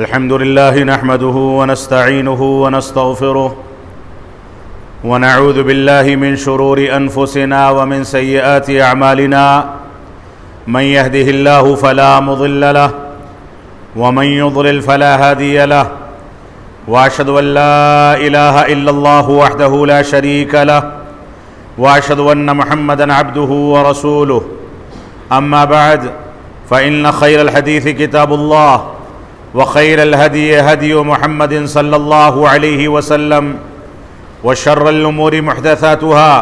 الحمد لله نحمده ونستعينه ونستغفره ونعوذ بالله من شرور أنفسنا ومن سيئات أعمالنا من يهده الله فلا مضل له ومن يضلل فلا هادي له وأشهد أن لا إله إلا الله وحده لا شريك له وأشهد أن محمدا عبده ورسوله أما بعد فإن خير الحديث كتاب الله وخير الهدي هدي محمد صلى الله عليه وسلم وشر الأمور محدثاتها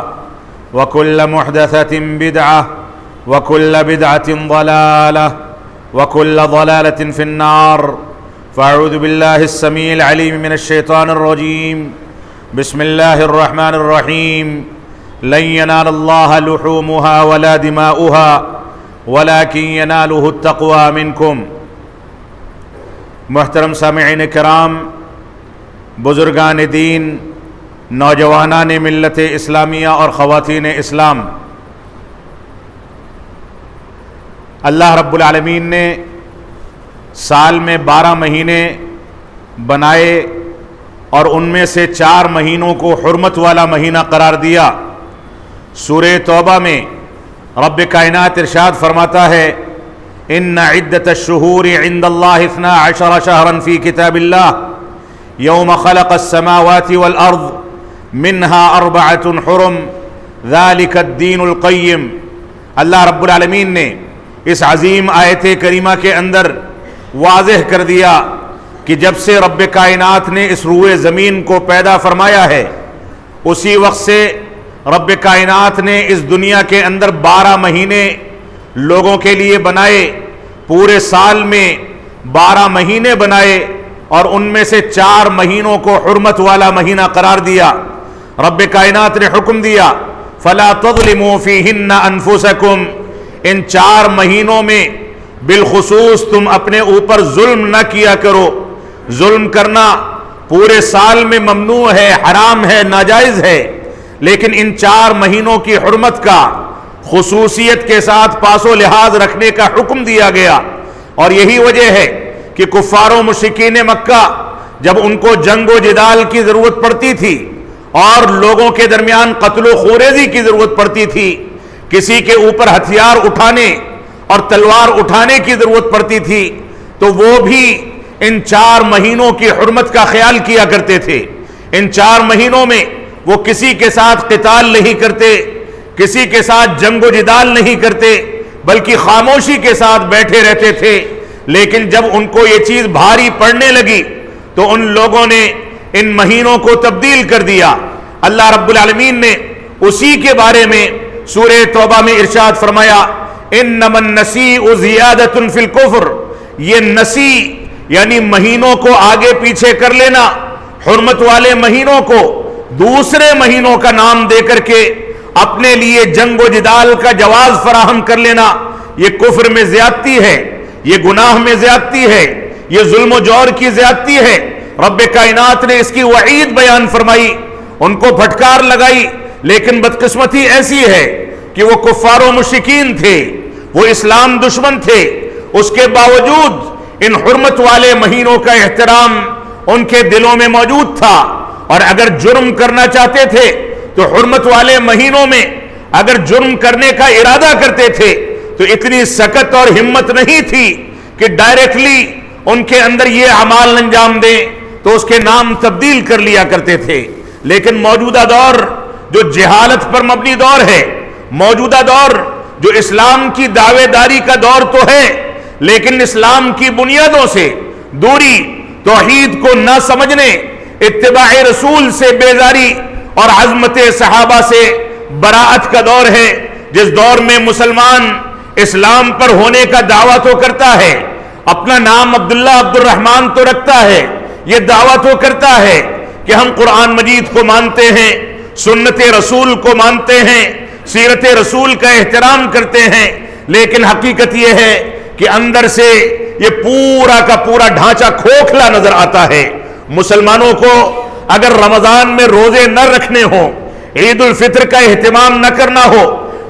وكل محدثة بدعة وكل بدعة ضلالة وكل ضلالة في النار فأعوذ بالله السميع العليم من الشيطان الرجيم بسم الله الرحمن الرحيم لن ينال الله لحومها ولا دماؤها ولكن يناله التقوى منكم۔ محترم سامعین کرام، بزرگان دین، نوجوانان ملت اسلامیہ اور خواتین اسلام، اللہ رب العالمین نے سال میں 12 مہینے بنائے اور ان میں سے 4 مہینوں کو حرمت والا مہینہ قرار دیا۔ سورہ توبہ میں رب کائنات ارشاد فرماتا ہے ان عدت الشہور عند اللہ 12 شہرا فی کتاب اللہ یوم خلق السماوات والارض منها 4 حرم ذالک الدین القیم۔ اللہ رب العالمین نے اس عظیم آیت کریمہ کے اندر واضح کر دیا کہ جب سے رب کائنات نے اس روئے زمین کو پیدا فرمایا ہے، اسی وقت سے رب کائنات نے اس دنیا کے اندر 12 مہینے لوگوں کے لیے بنائے، پورے سال میں 12 مہینے بنائے اور ان میں سے 4 مہینوں کو حرمت والا مہینہ قرار دیا۔ رب کائنات نے حکم دیا فَلَا تَظْلِمُوا فِيهِنَّ أَنفُسَكُمْ، ان 4 مہینوں میں بالخصوص تم اپنے اوپر ظلم نہ کیا کرو۔ ظلم کرنا پورے سال میں ممنوع ہے، حرام ہے، ناجائز ہے، لیکن ان 4 مہینوں کی حرمت کا خصوصیت کے ساتھ پاس و لحاظ رکھنے کا حکم دیا گیا۔ اور یہی وجہ ہے کہ کفار و مشرکین مکہ جب ان کو جنگ و جدال کی ضرورت پڑتی تھی اور لوگوں کے درمیان قتل و خوریزی کی ضرورت پڑتی تھی، کسی کے اوپر ہتھیار اٹھانے اور تلوار اٹھانے کی ضرورت پڑتی تھی، تو وہ بھی ان 4 مہینوں کی حرمت کا خیال کیا کرتے تھے۔ ان 4 مہینوں میں وہ کسی کے ساتھ قتال نہیں کرتے، کسی کے ساتھ جنگ و جدال نہیں کرتے، بلکہ خاموشی کے ساتھ بیٹھے رہتے تھے۔ لیکن جب ان کو یہ چیز بھاری پڑنے لگی تو ان لوگوں نے ان مہینوں کو تبدیل کر دیا۔ اللہ رب العالمین نے اسی کے بارے میں سورہ توبہ میں ارشاد فرمایا انما النسیء زیادۃ فی الکفر، یہ نسی یعنی مہینوں کو آگے پیچھے کر لینا، حرمت والے مہینوں کو دوسرے مہینوں کا نام دے کر کے اپنے لیے جنگ و جدال کا جواز فراہم کر لینا، یہ کفر میں زیادتی ہے، یہ گناہ میں زیادتی ہے، یہ ظلم و جور کی زیادتی ہے۔ رب کائنات نے اس کی وعید بیان فرمائی، ان کو پھٹکار لگائی، لیکن بدقسمتی ایسی ہے کہ وہ کفار و مشرکین تھے، وہ اسلام دشمن تھے، اس کے باوجود ان حرمت والے مہینوں کا احترام ان کے دلوں میں موجود تھا، اور اگر جرم کرنا چاہتے تھے تو حرمت والے مہینوں میں اگر جرم کرنے کا ارادہ کرتے تھے تو اتنی سکت اور ہمت نہیں تھی کہ ڈائریکٹلی ان کے اندر یہ اعمال انجام دیں، تو اس کے نام تبدیل کر لیا کرتے تھے۔ لیکن موجودہ دور جو جہالت پر مبنی دور ہے، موجودہ دور جو اسلام کی دعوے داری کا دور تو ہے، لیکن اسلام کی بنیادوں سے دوری، توحید کو نہ سمجھنے، اتباع رسول سے بیزاری اور عظمت صحابہ سے براعت کا دور ہے، جس دور میں مسلمان اسلام پر ہونے کا دعویٰ تو کرتا ہے، اپنا نام عبداللہ عبد الرحمن تو رکھتا ہے، یہ دعویٰ تو کرتا ہے کہ ہم قرآن مجید کو مانتے ہیں، سنت رسول کو مانتے ہیں، سیرت رسول کا احترام کرتے ہیں، لیکن حقیقت یہ ہے کہ اندر سے یہ پورا کا پورا ڈھانچہ کھوکھلا نظر آتا ہے۔ مسلمانوں کو اگر رمضان میں روزے نہ رکھنے ہوں، عید الفطر کا اہتمام نہ کرنا ہو،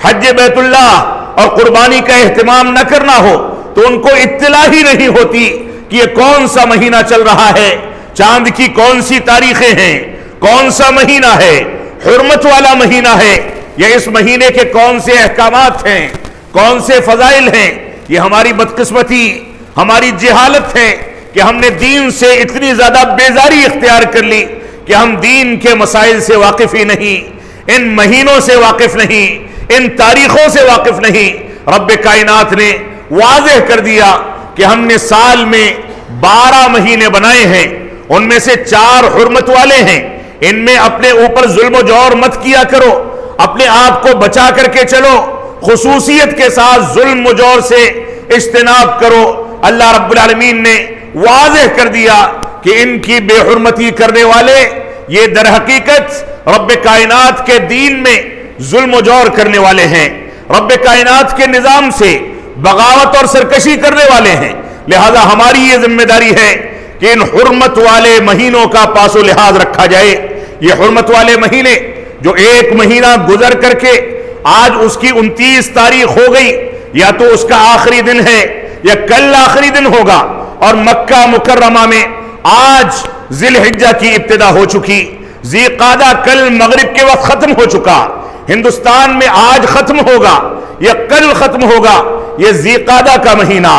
حج بیت اللہ اور قربانی کا اہتمام نہ کرنا ہو، تو ان کو اطلاع ہی نہیں ہوتی کہ کہ یہ کون سا مہینہ چل رہا ہے، چاند کی کون سی تاریخیں ہیں، کون سا مہینہ ہے، حرمت والا مہینہ ہے، یا اس مہینے کے کون سے احکامات ہیں، کون سے فضائل ہیں۔ یہ ہماری بدقسمتی، ہماری جہالت ہے کہ ہم نے دین سے اتنی زیادہ بیزاری اختیار کر لی کہ ہم دین کے مسائل سے واقف ہی نہیں، ان مہینوں سے واقف نہیں، ان تاریخوں سے واقف نہیں۔ رب کائنات نے واضح کر دیا کہ ہم نے سال میں 12 مہینے بنائے ہیں، ان میں سے 4 حرمت والے ہیں، ان میں اپنے اوپر ظلم و جور مت کیا کرو، اپنے آپ کو بچا کر کے چلو، خصوصیت کے ساتھ ظلم و جور سے اجتناب کرو۔ اللہ رب العالمین نے واضح کر دیا کہ ان کی بے حرمتی کرنے والے یہ در حقیقت رب کائنات کے دین میں ظلم و جور کرنے والے ہیں، رب کائنات کے نظام سے بغاوت اور سرکشی کرنے والے ہیں۔ لہذا ہماری یہ ذمہ داری ہے کہ ان حرمت والے مہینوں کا پاس و لحاظ رکھا جائے۔ یہ حرمت والے مہینے جو ایک مہینہ گزر کر کے آج اس کی 29 تاریخ ہو گئی، یا تو اس کا آخری دن ہے یا کل آخری دن ہوگا، اور مکہ مکرمہ میں آج ذی الحجہ کی ابتدا ہو چکی، ذی قعدہ کل مغرب کے وقت ختم ہو چکا، ہندوستان میں آج ختم ہوگا یا کل ختم ہوگا یہ ذی قعدہ کا مہینہ،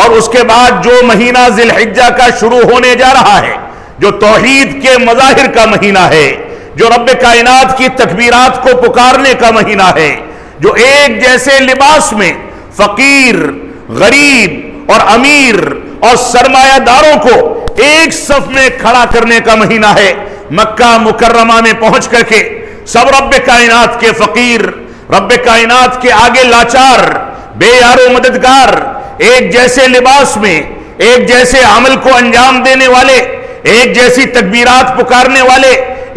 اور اس کے بعد جو مہینہ ذی الحجہ کا شروع ہونے جا رہا ہے، جو توحید کے مظاہر کا مہینہ ہے، جو رب کائنات کی تکبیرات کو پکارنے کا مہینہ ہے، جو ایک جیسے لباس میں فقیر، غریب اور امیر اور سرمایہ داروں کو ایک صف میں کھڑا کرنے کا مہینہ ہے۔ مکہ مکرمہ میں پہنچ کر کے سب رب کائنات کے فقیر، رب کائنات کے آگے لاچار، بے یار و مددگار، ایک جیسے لباس میں، ایک جیسے عمل کو انجام دینے والے، ایک جیسی تکبیرات پکارنے والے،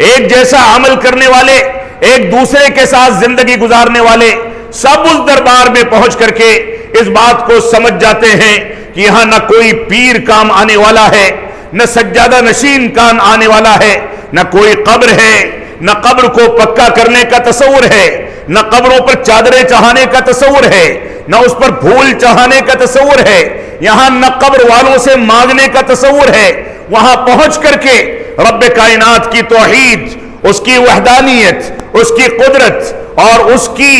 ایک جیسا عمل کرنے والے، ایک دوسرے کے ساتھ زندگی گزارنے والے، سب اس دربار میں پہنچ کر کے اس بات کو سمجھ جاتے ہیں کہ یہاں نہ کوئی پیر کام آنے والا ہے، نہ سجادہ نشین کام آنے والا ہے، نہ کوئی قبر ہے، نہ قبر کو پکا کرنے کا تصور ہے، نہ قبروں پر چادریں چڑھانے کا تصور ہے، نہ اس پر پھول چڑھانے کا تصور ہے، یہاں نہ قبر والوں سے مانگنے کا تصور ہے۔ وہاں پہنچ کر کے رب کائنات کی توحید، اس کی وحدانیت، اس کی قدرت اور اس کی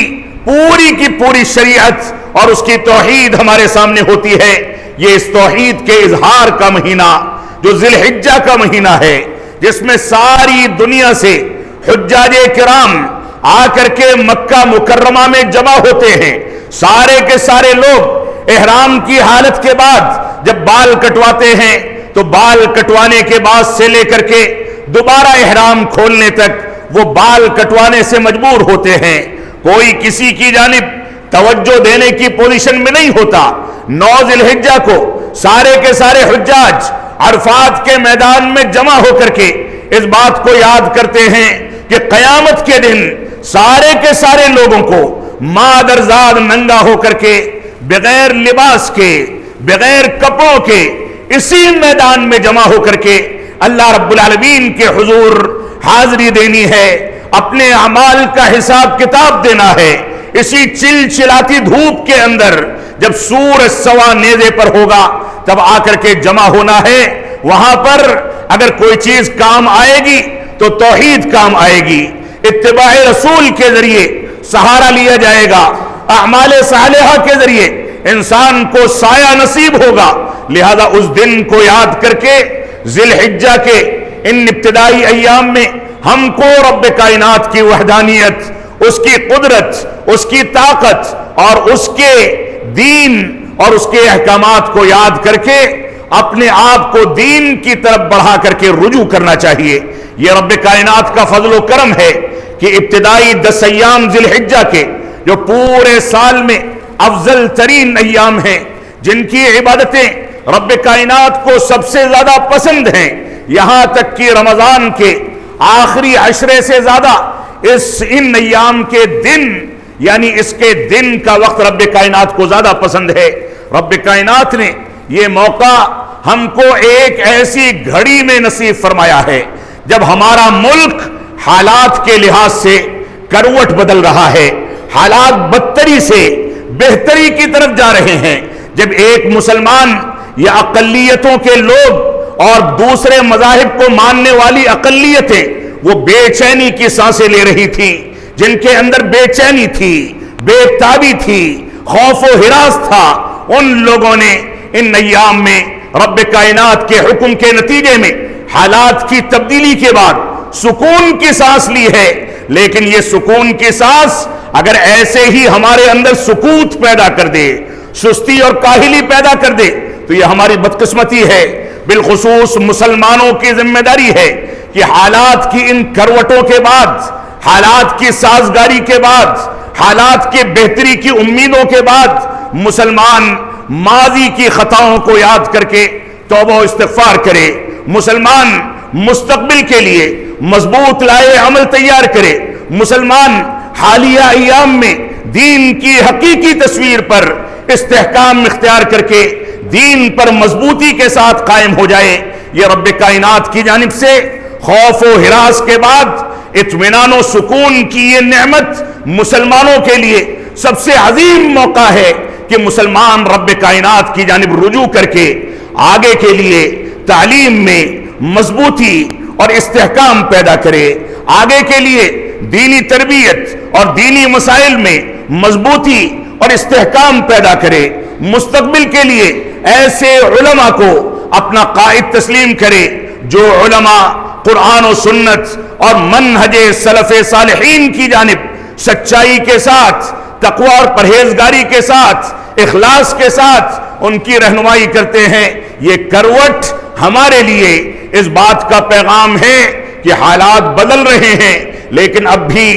پوری شریعت اور اس کی توحید ہمارے سامنے ہوتی ہے۔ یہ اس توحید کے اظہار کا مہینہ جو ذی الحجہ کا مہینہ ہے، جس میں ساری دنیا سے حجاج کرام آ کر کے مکہ مکرمہ میں جمع ہوتے ہیں۔ سارے کے سارے لوگ احرام کی حالت کے بعد جب بال کٹواتے ہیں تو بال کٹوانے کے بعد سے لے کر کے دوبارہ احرام کھولنے تک وہ بال کٹوانے سے مجبور ہوتے ہیں۔ کوئی کسی کی جانب توجہ دینے کی پوزیشن میں نہیں ہوتا۔ 9 ذی الحجہ کو سارے کے سارے حجاج عرفات کے میدان میں جمع ہو کر کے اس بات کو یاد کرتے ہیں کہ قیامت کے دن سارے کے سارے لوگوں کو مادرزاد ننگا ہو کر کے، بغیر لباس کے، بغیر کپڑوں کے، اسی میدان میں جمع ہو کر کے اللہ رب العالمین کے حضور حاضری دینی ہے، اپنے اعمال کا حساب کتاب دینا ہے۔ اسی چلچلاتی دھوپ کے اندر جب سورج سوا نیزے پر ہوگا تب آ کر کے جمع ہونا ہے۔ وہاں پر اگر کوئی چیز کام آئے گی تو توحید کام آئے گی، اتباع رسول کے ذریعے سہارا لیا جائے گا، اعمال صالحہ کے ذریعے انسان کو سایہ نصیب ہوگا۔ لہذا اس دن کو یاد کر کے ذی الحجہ کے ان ابتدائی ایام میں ہم کو رب کائنات کی وحدانیت، اس کی قدرت، اس کی طاقت اور اس کے دین اور اس کے احکامات کو یاد کر کے اپنے آپ کو دین کی طرف بڑھا کر کے رجوع کرنا چاہیے۔ یہ رب کائنات کا فضل و کرم ہے کہ ابتدائی 10 ایام ذی الحجہ کے جو پورے سال میں افضل ترین ایام ہیں، جن کی عبادتیں رب کائنات کو سب سے زیادہ پسند ہیں، یہاں تک کہ رمضان کے آخری عشرے سے زیادہ ان ایام کے دن، یعنی اس کے دن کا وقت رب کائنات کو زیادہ پسند ہے۔ رب کائنات نے یہ موقع ہم کو ایک ایسی گھڑی میں نصیب فرمایا ہے جب ہمارا ملک حالات کے لحاظ سے کروٹ بدل رہا ہے، حالات بدتری سے بہتری کی طرف جا رہے ہیں۔ جب ایک مسلمان یہ اقلیتوں کے لوگ اور دوسرے مذاہب کو ماننے والی اقلیتیں وہ بے چینی کی سانسیں لے رہی تھی، جن کے اندر بے چینی تھی، بے تابی تھی، خوف و ہراس تھا، ان لوگوں نے ان ایام میں رب کائنات کے حکم کے نتیجے میں حالات کی تبدیلی کے بعد سکون کی سانس لی ہے۔ لیکن یہ سکون کی سانس اگر ایسے ہی ہمارے اندر سکوت پیدا کر دے، سستی اور کاہلی پیدا کر دے، تو یہ ہماری بدقسمتی ہے۔ بالخصوص مسلمانوں کی ذمہ داری ہے کہ حالات کی ان کروٹوں کے بعد، حالات کی سازگاری کے بعد، حالات کی بہتری کی امیدوں کے بعد مسلمان ماضی کی خطاؤں کو یاد کر کے توبہ و استغفار کرے، مسلمان مستقبل کے لیے مضبوط لائے عمل تیار کرے، مسلمان حالیہ ایام میں دین کی حقیقی تصویر پر استحکام اختیار کر کے دین پر مضبوطی کے ساتھ قائم ہو جائے۔ یہ رب کائنات کی جانب سے خوف و ہراس کے بعد اطمینان و سکون کی یہ نعمت مسلمانوں کے لیے سب سے عظیم موقع ہے کہ مسلمان رب کائنات کی جانب رجوع کر کے آگے کے لیے تعلیم میں مضبوطی اور استحکام پیدا کرے، آگے کے لیے دینی تربیت اور دینی مسائل میں مضبوطی اور استحکام پیدا کرے، مستقبل کے لیے ایسے علماء کو اپنا قائد تسلیم کرے جو علماء قرآن و سنت اور منہج سلف صالحین کی جانب سچائی کے ساتھ، تقوی اور پرہیزگاری کے ساتھ، اخلاص کے ساتھ ان کی رہنمائی کرتے ہیں۔ یہ کروٹ ہمارے لیے اس بات کا پیغام ہے کہ حالات بدل رہے ہیں، لیکن اب بھی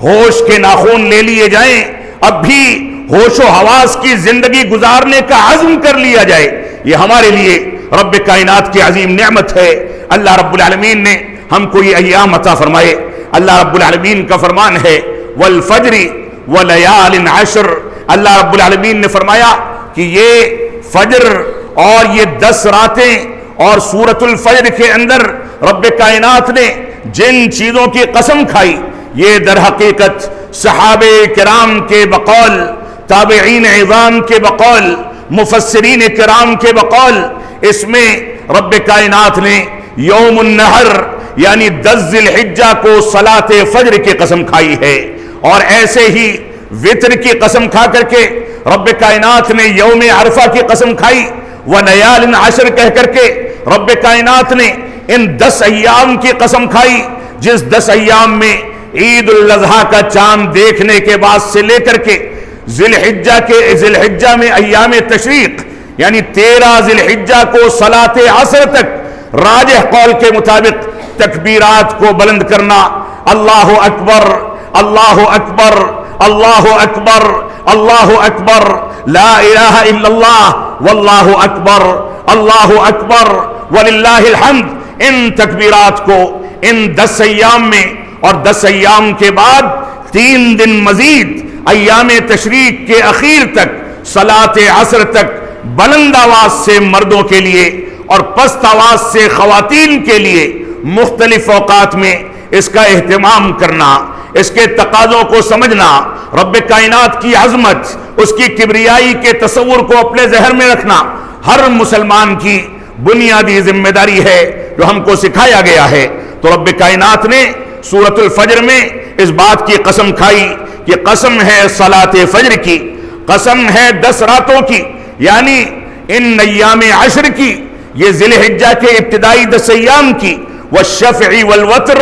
ہوش کے ناخن لے لیے جائیں، اب بھی ہوش و حواس کی زندگی گزارنے کا عزم کر لیا جائے۔ یہ ہمارے لیے رب کائنات کی عظیم نعمت ہے۔ اللہ رب العالمین نے ہم کو یہ ایام عطا فرمائے۔ اللہ رب العالمین کا فرمان ہے والفجر ولیال عشر۔ اللہ رب العالمین نے فرمایا کہ یہ فجر اور یہ 10 راتیں اور سورۃ الفجر کے اندر رب کائنات نے جن چیزوں کی قسم کھائی، یہ در حقیقت صحابہ کرام کے بقول، تابعین عظام کے بقول، مفسرین کرام کے بقول، اس میں رب کائنات نے یوم النحر یعنی 10 ذی الحجہ کو صلاۃ فجر کی قسم کھائی ہے، اور ایسے ہی وطر کی قسم کھا کر کے رب کائنات نے یوم عرفہ کی قسم کھائی، ولیال عشر کہہ کر کے رب کائنات نے ان 10 ایام کی قسم کھائی، جس 10 ایام میں عید الاضحیٰ کا چاند دیکھنے کے بعد سے لے کر کے ذی الحجہ میں ایام تشریق یعنی 13 ذی الحجہ کو صلاۃ عصر تک راجح قول کے مطابق تکبیرات کو بلند کرنا، اللہ اکبر اللہ اکبر اللہ اکبر اللہ اکبر لا الہ الا اللہ واللہ اکبر اللہ اکبر وللہ الحمد، ان تکبیرات کو ان 10 ایام میں اور 10 ایام کے بعد 3 دن مزید ایام تشریق کے اخیر تک صلاۃ عصر تک بلند آواز سے مردوں کے لیے اور پست آواز سے خواتین کے لیے مختلف اوقات میں اس کا اہتمام کرنا، اس کے تقاضوں کو سمجھنا، رب کائنات کی عظمت، اس کی کبریائی کے تصور کو اپنے ذہن میں رکھنا ہر مسلمان کی بنیادی ذمہ داری ہے جو ہم کو سکھایا گیا ہے۔ تو رب کائنات نے سورۃ الفجر میں اس بات کی قسم کھائی کہ قسم ہے صلاۃ فجر کی، قسم ہے 10 راتوں کی یعنی ان ایام عشر کی، یہ ذی الحجہ کے ابتدائی 10 ایام کی، والشفع والوتر،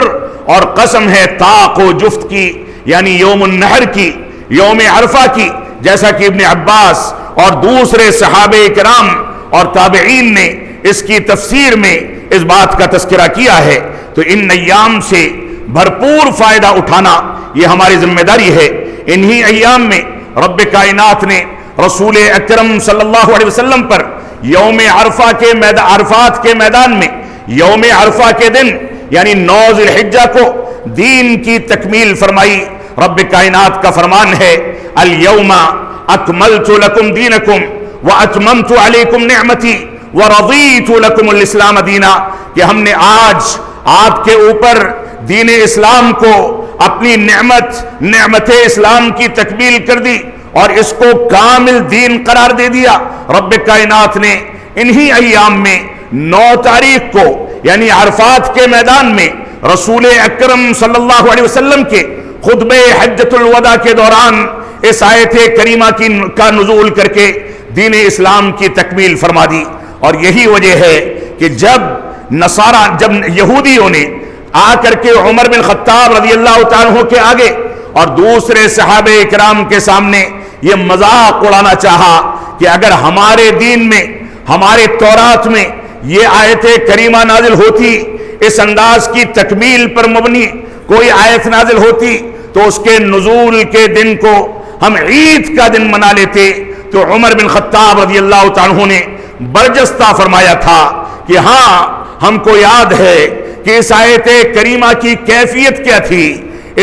اور قسم ہے طاق و جفت کی یعنی یوم النحر کی، یوم عرفہ کی، جیسا کہ ابن عباس اور دوسرے صحابہ کرام اور تابعین نے اس کی تفسیر میں اس بات کا تذکرہ کیا ہے۔ تو ان ایام سے بھرپور فائدہ اٹھانا یہ ہماری ذمہ داری ہے۔ انہی ایام میں رب کائنات نے رسول اکرم صلی اللہ علیہ وسلم پر یوم عرفہ کے عرفات کے میدان میں یوم عرفہ کے دن یعنی 9 ذی الحجہ کو دین کی تکمیل فرمائی۔ رب کائنات کا فرمان ہے الیوم اکملت لکم دینکم واتممت علیکم نعمتی ورضیت لکم الاسلام دینا، کہ ہم نے آج آپ کے اوپر دین اسلام کو اپنی نعمت اسلام کی تکمیل کر دی اور اس کو کامل دین قرار دے دیا۔ رب کائنات نے انہی ایام میں 9 تاریخ کو یعنی عرفات کے میدان میں رسول اکرم صلی اللہ علیہ وسلم کے خطبہ حجۃ الوداع کے دوران اس آیت کریمہ کا نزول کر کے دین اسلام کی تکمیل فرما دی۔ اور یہی وجہ ہے کہ جب یہودیوں نے آ کر کے عمر بن خطاب رضی اللہ تعالیٰ عنہ کے آگے اور دوسرے صحابہ کرام کے سامنے یہ مذاق اڑانا چاہا کہ اگر ہمارے دین میں، ہمارے تورات میں یہ آیت کریمہ نازل ہوتی، اس انداز کی تکمیل پر مبنی کوئی آیت نازل ہوتی، تو اس کے نزول کے دن کو ہم عید کا دن منا لیتے۔ تو عمر بن خطاب رضی اللہ تعالیٰ عنہ نے برجستہ فرمایا تھا کہ ہاں ہم کو یاد ہے کہ اس آیت کریمہ کی کیفیت کیا تھی،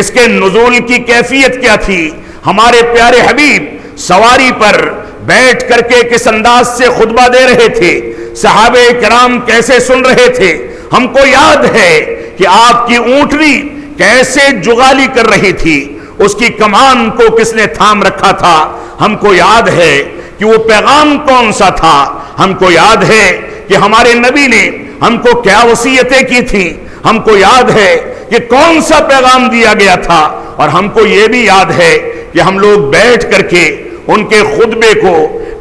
اس کے نزول کی کیفیت کیا تھی، ہمارے پیارے حبیب سواری پر بیٹھ کر کے کس انداز سے خطبہ دے رہے تھے، صحابہ کرام کیسے سن رہے تھے، ہم کو یاد ہے کہ آپ کی اونٹنی کیسے جغالی کر رہی تھی، اس کی کمان کو کس نے تھام رکھا تھا، ہم کو یاد ہے کہ وہ پیغام کون سا تھا، ہم کو یاد ہے کہ ہمارے نبی نے ہم کو کیا وصیتیں کی تھیں، ہم کو یاد ہے کہ کون سا پیغام دیا گیا تھا، اور ہم کو یہ بھی یاد ہے کہ ہم لوگ بیٹھ کر کے ان کے خطبے کو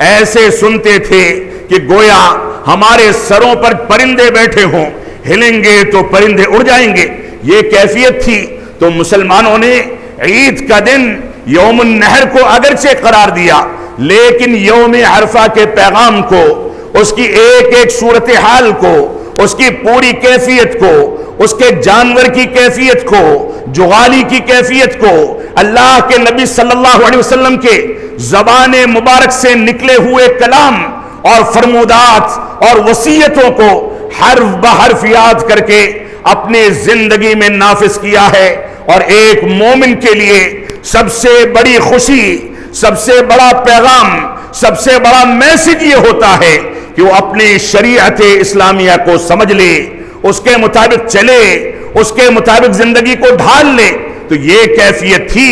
ایسے سنتے تھے کہ گویا ہمارے سروں پر پرندے بیٹھے ہوں، ہلیں گے تو پرندے اڑ جائیں گے، یہ کیفیت تھی۔ تو مسلمانوں نے عید کا دن یوم النحر کو اگرچہ قرار دیا، لیکن یوم عرفہ کے پیغام کو، اس کی ایک ایک صورتحال کو، اس کی پوری کیفیت کو، اس کے جانور کی کیفیت کو، جغالی کی کیفیت کو، اللہ کے نبی صلی اللہ علیہ وسلم کے زبان مبارک سے نکلے ہوئے کلام اور فرمودات اور وصیتوں کو حرف بحرف یاد کر کے اپنے زندگی میں نافذ کیا ہے۔ اور ایک مومن کے لیے سب سے بڑی خوشی، سب سے بڑا پیغام، سب سے بڑا میسج یہ ہوتا ہے کہ وہ اپنے شریعت اسلامیہ کو سمجھ لے، اس کے مطابق چلے، اس کے مطابق زندگی کو ڈھال لے۔ تو یہ کیفیت تھی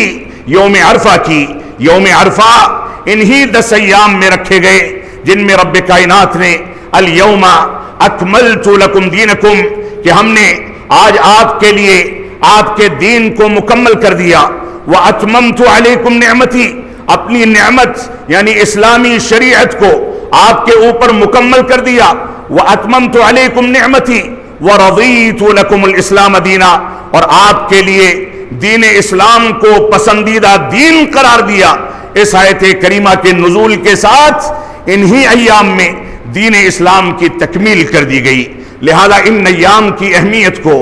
یوم عرفہ کی۔ یوم عرفہ انہی 10 ایام میں رکھے گئے جن میں رب کائنات نے الیوم اکملت لکم دینکم، کہ ہم نے آج آپ کے لیے آپ کے دین کو مکمل کر دیا، واتممت علیکم نعمتی، اپنی نعمت یعنی اسلامی شریعت کو آپ کے اوپر مکمل کر دیا، واتممت علیکم نعمتی ورضیت لکم الاسلام دینا، اور آپ کے لیے دین اسلام کو پسندیدہ دین قرار دیا۔ اس آیت کریمہ کے نزول کے ساتھ انہی ایام میں دین اسلام کی تکمیل کر دی گئی۔ لہذا ان ایام کی اہمیت کو،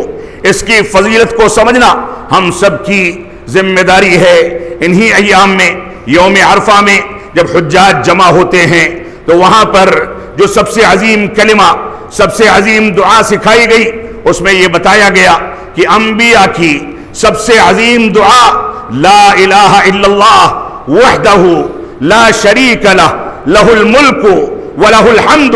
اس کی فضیلت کو سمجھنا ہم سب کی ذمہ داری ہے۔ انہی ایام میں یوم عرفہ میں جب حجاج جمع ہوتے ہیں تو وہاں پر جو سب سے عظیم کلمہ، سب سے عظیم دعا سکھائی گئی، اس میں یہ بتایا گیا کہ انبیاء کی سب سے عظیم دعا لا الہ الا اللہ وحدہ لا شریک لہ لہ الملک ولہ الحمد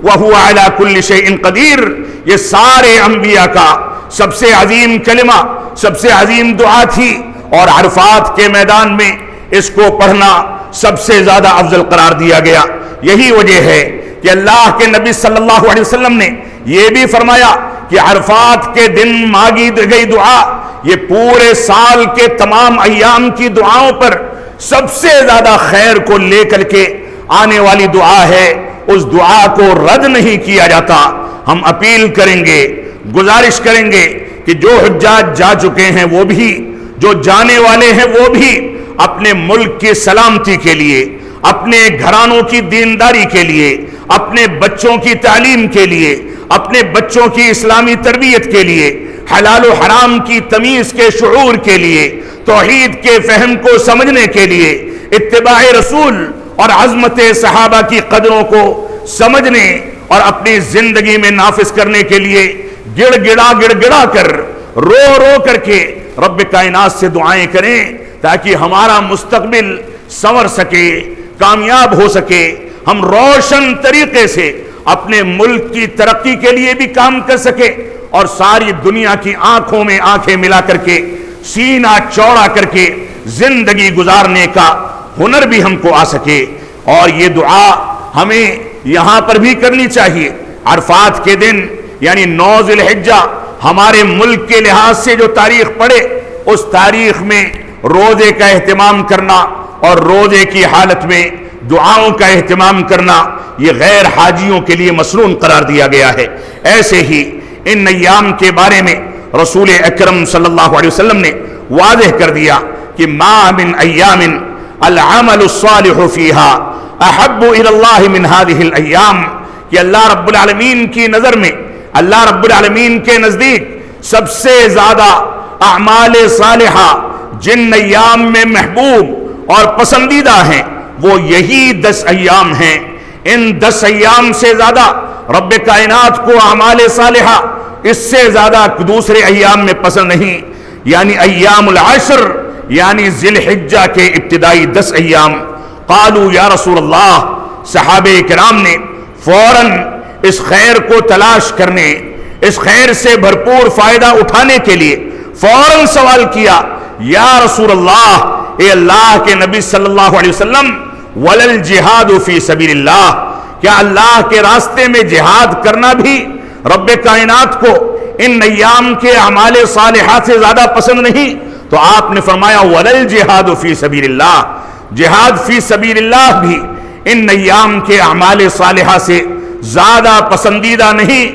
وہو علی کل شیء قدیر۔ یہ سارے انبیاء کا سب سے عظیم کلمہ، سب سے عظیم دعا تھی، اور عرفات کے میدان میں اس کو پڑھنا سب سے زیادہ افضل قرار دیا گیا۔ یہی وجہ ہے کہ اللہ کے نبی صلی اللہ علیہ وسلم نے یہ بھی فرمایا کہ عرفات کے دن مانگی گئی دعا یہ پورے سال کے تمام ایام کی دعاؤں پر سب سے زیادہ خیر کو لے کر کے آنے والی دعا ہے، اس دعا کو رد نہیں کیا جاتا۔ ہم اپیل کریں گے، گزارش کریں گے کہ جو حجاج جا چکے ہیں وہ بھی، جو جانے والے ہیں وہ بھی اپنے ملک کی سلامتی کے لیے، اپنے گھرانوں کی دینداری کے لیے، اپنے بچوں کی تعلیم کے لیے، اپنے بچوں کی اسلامی تربیت کے لیے، حلال و حرام کی تمیز کے شعور کے لیے، توحید کے فہم کو سمجھنے کے لیے، اتباع رسول اور عظمت صحابہ کی قدروں کو سمجھنے اور اپنی زندگی میں نافذ کرنے کے لیے گڑ گڑا کر، رو رو کر کے رب کائنات سے دعائیں کریں تاکہ ہمارا مستقبل سنور سکے، کامیاب ہو سکے، ہم روشن طریقے سے اپنے ملک کی ترقی کے لیے بھی کام کر سکے، اور ساری دنیا کی آنکھوں میں آنکھیں ملا کر کے، سینہ چوڑا کر کے زندگی گزارنے کا ہنر بھی ہم کو آ سکے۔ اور یہ دعا ہمیں یہاں پر بھی کرنی چاہیے۔ عرفات کے دن یعنی 9 ذی الحجہ ہمارے ملک کے لحاظ سے جو تاریخ پڑے، اس تاریخ میں روزے کا اہتمام کرنا اور روزے کی حالت میں دعاؤں کا اہتمام کرنا یہ غیر حاجیوں کے لیے مسنون قرار دیا گیا ہے۔ ایسے ہی ان ایام کے بارے میں رسول اکرم صلی اللہ علیہ وسلم نے واضح کر دیا کہ ما من ایام العمل الصالح فیہا احب الی اللہ من هذه الایام، کہ اللہ رب العالمین کی نظر میں، اللہ رب العالمین کے نزدیک سب سے زیادہ اعمال صالحہ جن ایام میں محبوب اور پسندیدہ ہیں وہ یہی 10 ایام ہیں۔ ان 10 ایام سے زیادہ رب کائنات کو اعمال صالحہ اس سے زیادہ دوسرے ایام میں پسند نہیں، یعنی ایام العشر، یعنی ذی الحجہ کے ابتدائی 10 ایام۔ قالوا یا رسول اللہ، صحابہ کرام نے فوراً اس خیر کو تلاش کرنے، اس خیر سے بھرپور فائدہ اٹھانے کے لیے فوراً سوال کیا، یا رسول اللہ، اے اللہ کے نبی صلی اللہ علیہ وسلم، ولل جہاد فی سبیل اللہ، کیا اللہ کے راستے میں جہاد کرنا بھی رب کائنات کو ان ایام کے اعمال صالحات سے زیادہ پسند نہیں؟ تو آپ نے فرمایا ولل جہاد فی سبیل اللہ، جہاد فی سبیل اللہ بھی ان ایام کے اعمال صالحہ سے زیادہ پسندیدہ نہیں،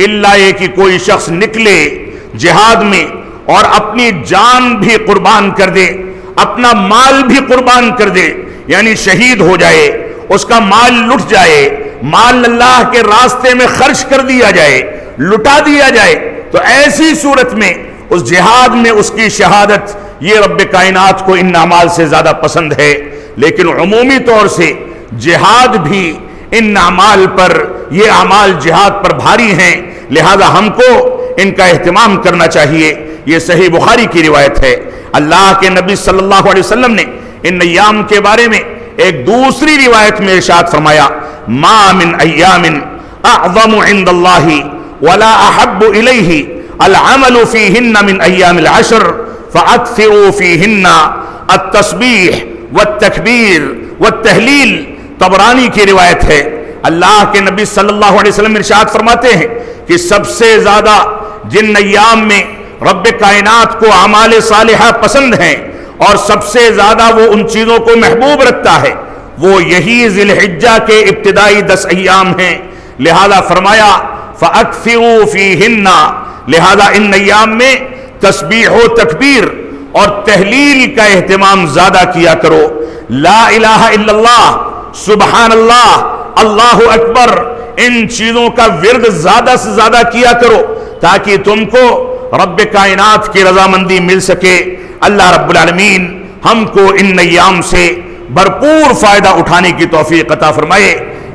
الا یہ کہ کوئی شخص نکلے جہاد میں اور اپنی جان بھی قربان کر دے، اپنا مال بھی قربان کر دے، یعنی شہید ہو جائے، اس کا مال لٹ جائے، مال اللہ کے راستے میں خرچ کر دیا جائے، لٹا دیا جائے، تو ایسی صورت میں اس جہاد میں اس کی شہادت یہ رب کائنات کو ان اعمال سے زیادہ پسند ہے۔ لیکن عمومی طور سے جہاد بھی ان اعمال پر، یہ اعمال جہاد پر بھاری ہیں، لہذا ہم کو ان کا اہتمام کرنا چاہیے۔ یہ صحیح بخاری کی روایت ہے۔ اللہ کے نبی صلی اللہ علیہ وسلم نے ان ایام کے بارے میں ایک دوسری روایت میں ارشاد فرمایا، ما من ایام اعظم عند اللہ ولا احب الیہ العمل فیہن من ایام العشر فاکثروا فیہن التسبیح والتکبیر والتہلیل۔ طبرانی کی روایت ہے، اللہ کے نبی صلی اللہ علیہ وسلم ارشاد فرماتے ہیں کہ سب سے زیادہ جن ایام میں رب کائنات کو اعمال صالحہ پسند ہیں اور سب سے زیادہ وہ ان چیزوں کو محبوب رکھتا ہے، وہ یہی ذی الحجہ کے ابتدائی 10 ایام ہیں۔ لہذا فرمایا فَأَكْثِرُوا فِيهِنَّ، لہذا ان ایام میں تسبیح و تکبیر اور تہلیل کا اہتمام زیادہ کیا کرو۔ لا الہ الا اللہ، سبحان اللہ، اللہ اکبر، ان چیزوں کا ورد زیادہ سے زیادہ کیا کرو تاکہ تم کو رب کائنات کی رضامندی مل سکے۔ اللہ رب العالمین ہم کو ان ایام سے بھرپور فائدہ اٹھانے کی توفیق عطا فرمائے۔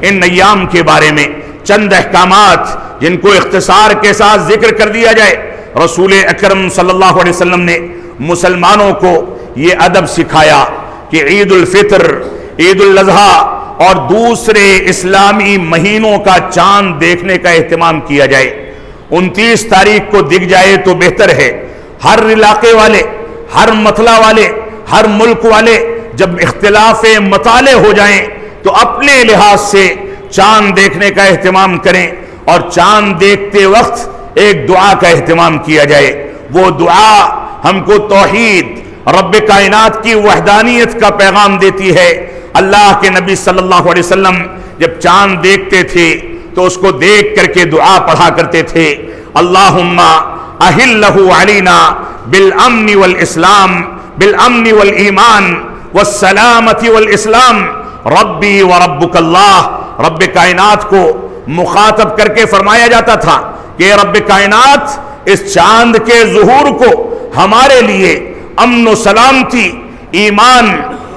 ان ایام کے بارے میں چند احکامات جن کو اختصار کے ساتھ ذکر کر دیا جائے۔ رسول اکرم صلی اللہ علیہ وسلم نے مسلمانوں کو یہ ادب سکھایا کہ عید الفطر، عید الاضحیٰ اور دوسرے اسلامی مہینوں کا چاند دیکھنے کا اہتمام کیا جائے۔ 29 تاریخ کو دکھ جائے تو بہتر ہے۔ ہر علاقے والے، ہر مطلع والے، ہر ملک والے جب اختلاف مطالع ہو جائیں تو اپنے لحاظ سے چاند دیکھنے کا اہتمام کریں، اور چاند دیکھتے وقت ایک دعا کا اہتمام کیا جائے۔ وہ دعا ہم کو توحید، رب کائنات کی وحدانیت کا پیغام دیتی ہے۔ اللہ کے نبی صلی اللہ علیہ وسلم جب چاند دیکھتے تھے تو اس کو دیکھ کر کے دعا پڑھا کرتے تھے، اللہم اہلہ علینا بالامن والاسلام، بالامن والایمان والسلامت والاسلام، ربی وربک اللہ۔ رب کائنات کو مخاطب کر کے فرمایا جاتا تھا کہ رب کائنات اس چاند کے ظہور کو ہمارے لیے امن و سلامتی، ایمان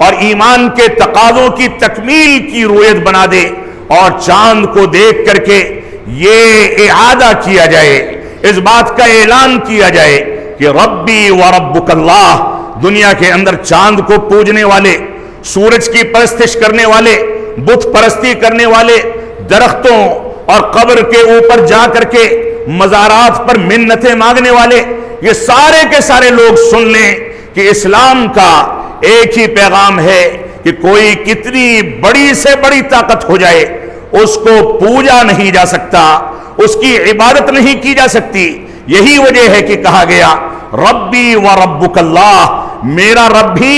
اور ایمان کے تقاضوں کی تکمیل کی رویت بنا دے، اور چاند کو دیکھ کر کے یہ اعادہ کیا جائے، اس بات کا اعلان کیا جائے کہ ربی وربک اللہ۔ دنیا کے اندر چاند کو پوجنے والے، سورج کی پرستش کرنے والے، بت پرستی کرنے والے، درختوں اور قبر کے اوپر جا کر کے مزارات پر منتیں مانگنے والے، یہ سارے کے سارے لوگ سن لیں کہ اسلام کا ایک ہی پیغام ہے کہ کوئی کتنی بڑی سے بڑی طاقت ہو جائے، اس کو پوجا نہیں جا سکتا، اس کی عبادت نہیں کی جا سکتی۔ یہی وجہ ہے کہ کہا گیا ربی و ربک اللہ، میرا رب بھی،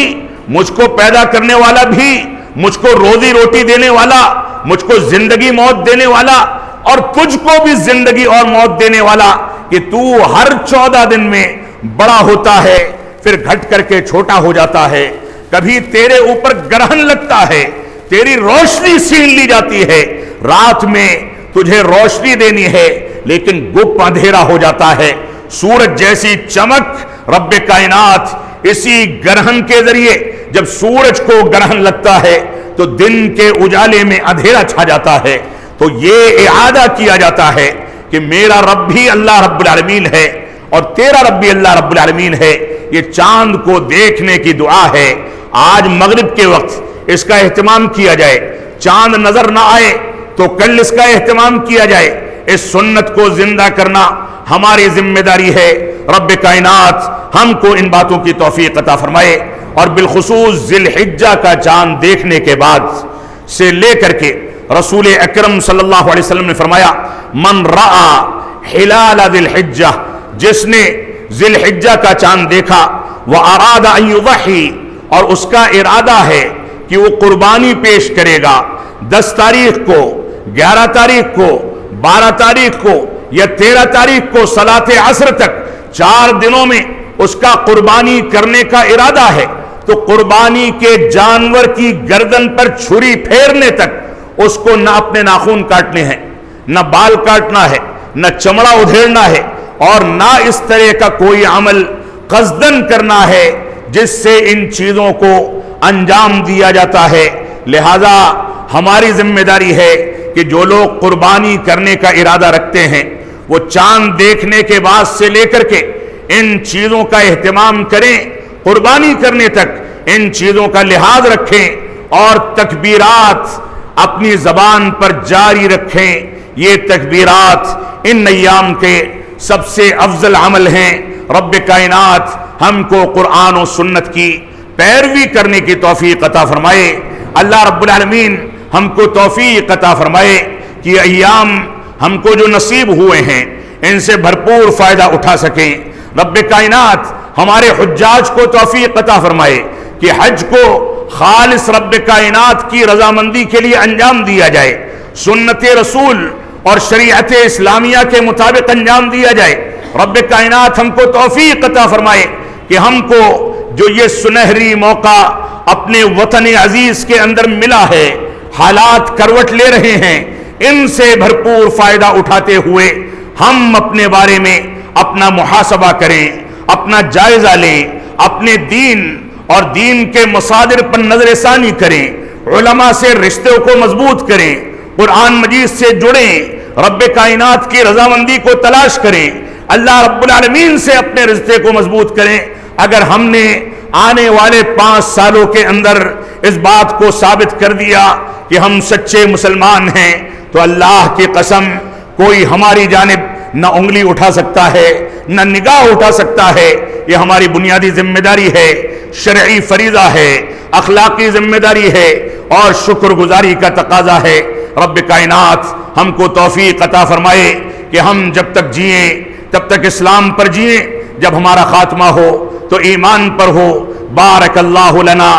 مجھ کو پیدا کرنے والا بھی، مجھ کو روزی روٹی دینے والا، مجھ کو زندگی موت دینے والا، اور تجھ کو بھی زندگی اور موت دینے والا، کہ تو ہر 14 دن میں بڑا ہوتا ہے پھر گھٹ کر کے چھوٹا ہو جاتا ہے، کبھی تیرے اوپر گرہن لگتا ہے، تیری روشنی چھین لی جاتی ہے، رات میں تجھے روشنی دینی ہے لیکن گپ اندھیرا ہو جاتا ہے، سورج جیسی چمک رب کائنات اسی گرہن کے ذریعے، جب سورج کو گرہن لگتا ہے تو دن کے اجالے میں اندھیرا چھا جاتا ہے۔ تو یہ اعادہ کیا جاتا ہے کہ میرا رب بھی اللہ رب العالمین ہے اور تیرا رب بھی اللہ رب العالمین ہے۔ یہ چاند کو دیکھنے کی دعا ہے، آج مغرب کے وقت اس کا اہتمام کیا جائے، چاند نظر نہ آئے تو کل اس کا اہتمام کیا جائے، اس سنت کو زندہ کرنا ہماری ذمہ داری ہے۔ رب کائنات ہم کو ان باتوں کی توفیق عطا فرمائے، اور بالخصوص ذی الحجہ کا چاند دیکھنے کے بعد سے لے کر کے رسول اکرم صلی اللہ علیہ وسلم نے فرمایا من رأى ہلال ذی الحجہ، جس نے ذی الحجہ کا چاند دیکھا، وَأَرَادَ أَن يُضَحِّي، اور اس کا ارادہ ہے کہ وہ قربانی پیش کرے گا 10 تاریخ کو، 11 تاریخ کو، 12 تاریخ کو یا 13 تاریخ کو صلاۃ عصر تک 4 دنوں میں اس کا قربانی کرنے کا ارادہ ہے، تو قربانی کے جانور کی گردن پر چھری پھیرنے تک اس کو نہ اپنے ناخن کاٹنے ہیں، نہ بال کاٹنا ہے، نہ چمڑا ادھیڑنا ہے، اور نہ اس طرح کا کوئی عمل قصدن کرنا ہے جس سے ان چیزوں کو انجام دیا جاتا ہے۔ لہذا ہماری ذمہ داری ہے کہ جو لوگ قربانی کرنے کا ارادہ رکھتے ہیں وہ چاند دیکھنے کے بعد سے لے کر کے ان چیزوں کا اہتمام کریں، قربانی کرنے تک ان چیزوں کا لحاظ رکھیں، اور تکبیرات اپنی زبان پر جاری رکھیں۔ یہ تکبیرات ان ایام کے سب سے افضل عمل ہیں۔ رب کائنات ہم کو قرآن و سنت کی پیروی کرنے کی توفیق عطا فرمائے۔ اللہ رب العالمین ہم کو توفیق عطا فرمائے کہ یہ ایام ہم کو جو نصیب ہوئے ہیں ان سے بھرپور فائدہ اٹھا سکیں۔ رب کائنات ہمارے حجاج کو توفیق عطا فرمائے کہ حج کو خالص رب کائنات کی رضامندی کے لیے انجام دیا جائے، سنت رسول اور شریعت اسلامیہ کے مطابق انجام دیا جائے۔ رب کائنات ہم کو توفیق عطا فرمائے کہ ہم کو جو یہ سنہری موقع اپنے وطن عزیز کے اندر ملا ہے، حالات کروٹ لے رہے ہیں، ان سے بھرپور فائدہ اٹھاتے ہوئے ہم اپنے بارے میں اپنا محاسبہ کریں، اپنا جائزہ لیں، اپنے دین اور دین کے مصادر پر نظر ثانی کریں، علماء سے رشتوں کو مضبوط کریں، قرآن مجید سے جڑیں، رب کائنات کی رضامندی کو تلاش کریں، اللہ رب العالمین سے اپنے رشتے کو مضبوط کریں۔ اگر ہم نے آنے والے 5 سالوں کے اندر اس بات کو ثابت کر دیا کہ ہم سچے مسلمان ہیں تو اللہ کی قسم کوئی ہماری جانب نہ انگلی اٹھا سکتا ہے نہ نگاہ اٹھا سکتا ہے۔ یہ ہماری بنیادی ذمہ داری ہے، شرعی فریضہ ہے، اخلاقی ذمہ داری ہے اور شکر گزاری کا تقاضا ہے۔ رب کائنات ہم کو توفیق عطا فرمائے کہ ہم جب تک جئیں تب تک اسلام پر جئیں، جب ہمارا خاتمہ ہو تو ایمان پر ہو۔ بارک اللہ لنا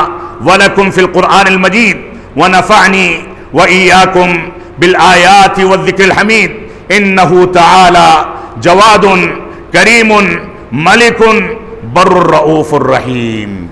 ولکم فی القرآن المجید ونفعنی وإیاکم بالآیات والذکر الحمید انہ تعالی جواد کریم ملک بر الرؤوف الرحیم۔